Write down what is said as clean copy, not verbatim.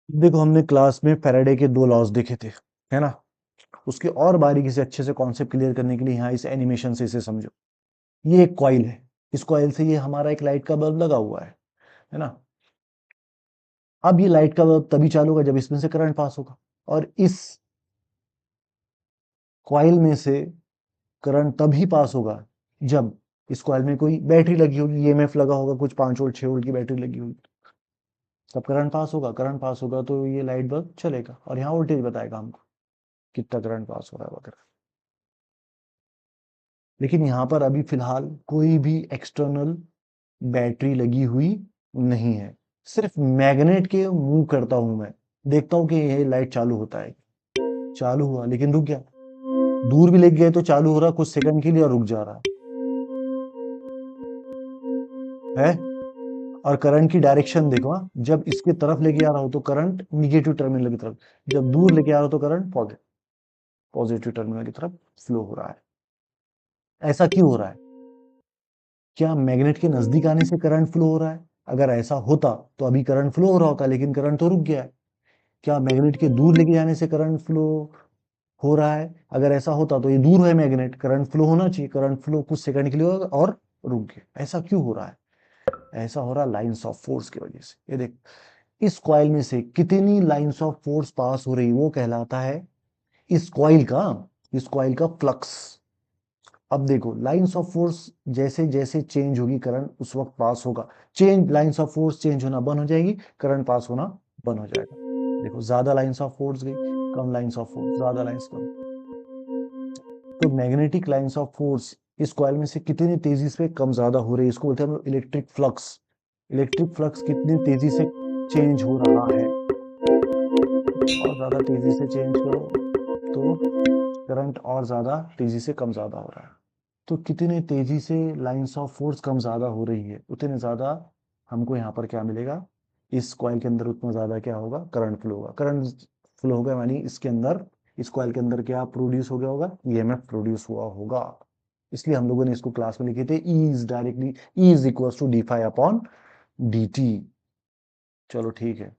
देखो हमने क्लास में फैराडे के 2 लॉज देखे थे, है ना? उसके और बारीकी से अच्छे से कॉन्सेप्ट क्लियर करने के लिए यहाँ इस एनिमेशन से इसे समझो। ये एक कॉइल है, इस कॉइल से ये हमारा एक लाइट का बल्ब लगा हुआ है ना? अब ये लाइट का बल्ब तभी चालू होगा जब इसमें से करंट पास होगा, और इस कॉइल में से करंट तभी पास होगा जब इस कॉइल में कोई बैटरी लगी होगी, ईएमएफ लगा होगा, कुछ 5 वोल्ट 6 वोल्ट की बैटरी लगी होगी, तब करंट पास होगा। करंट पास होगा तो ये लाइट बल्ब चलेगा, और यहाँ वोल्टेज बताएगा हमको कितना करंट पास हो रहा है वगैरह। लेकिन यहाँ पर अभी फिलहाल कोई भी एक्सटर्नल बैटरी लगी हुई नहीं है, सिर्फ मैग्नेट के मूव करता हूं मैं, देखता हूं कि ये लाइट चालू होता है, चालू हुआ लेकिन रुक गया, दूर भी लेके गए तो चालू हो रहा कुछ सेकंड के लिए और रुक जा रहा है। और करंट की डायरेक्शन देखो, हाँ, जब इसके तरफ लेके आ रहा हो तो करंट निगेटिव टर्मिनल की तरफ, जब दूर लेके आ रहा हो तो करंट पॉजिटिव टर्मिनल की तरफ फ्लो हो रहा है। ऐसा क्यों हो रहा है? क्या मैग्नेट के नजदीक आने से करंट फ्लो हो रहा है? अगर ऐसा होता तो अभी करंट फ्लो हो रहा होता, लेकिन करंट तो रुक गया है। क्या मैग्नेट के दूर लेके जाने से करंट फ्लो हो रहा है? अगर ऐसा होता तो ये दूर है मैग्नेट, करंट फ्लो होना चाहिए, करंट फ्लो कुछ सेकंड के लिए होगा और रुक गया। ऐसा क्यों हो रहा है? ऐसा हो रहा है लाइंस ऑफ फोर्स की वजह से। ये देख, इस कॉइल में से कितनी लाइंस ऑफ फोर्स पास हो रही वो कहलाता है इस कॉइल का फ्लक्स। अब देखो, लाइंस ऑफ फोर्स जैसे जैसे चेंज होगी करंट उस वक्त पास होगा, change lines of force change होना बंद हो जाएगी, करंट पास होना बंद हो जाएगा। देखो, ज्यादा लाइंस ऑफ फोर्स गई, कम लाइंस ऑफ फोर्स, ज्यादा लाइंस कम। तो मैग्नेटिक लाइंस ऑफ फोर्स इस कॉइल में से कितनी तेजी से कम ज्यादा हो रही है, इसको बोलते हैं हम लोग इलेक्ट्रिक फ्लक्स। इलेक्ट्रिक फ्लक्स कितनी तेजी से चेंज हो रहा है, और ज्यादा तेजी से चेंज करो तो करंट और ज्यादा तेजी से कम ज्यादा हो रहा है। तो कितनी तेजी से लाइंस ऑफ फोर्स कम ज्यादा हो रही है, उतने ज्यादा हमको यहाँ पर क्या मिलेगा, इस कॉइल के अंदर उतना ज्यादा क्या होगा, करंट फ्लो होगा। करंट फ्लो होगा यानी इसके अंदर, इस कॉइल के अंदर क्या प्रोड्यूस हो गया होगा, ईएमएफ प्रोड्यूस हुआ होगा। इसलिए हम लोगों ने इसको क्लास में लिखे थे, E is directly, E is equal to D phi upon D T. चलो ठीक है।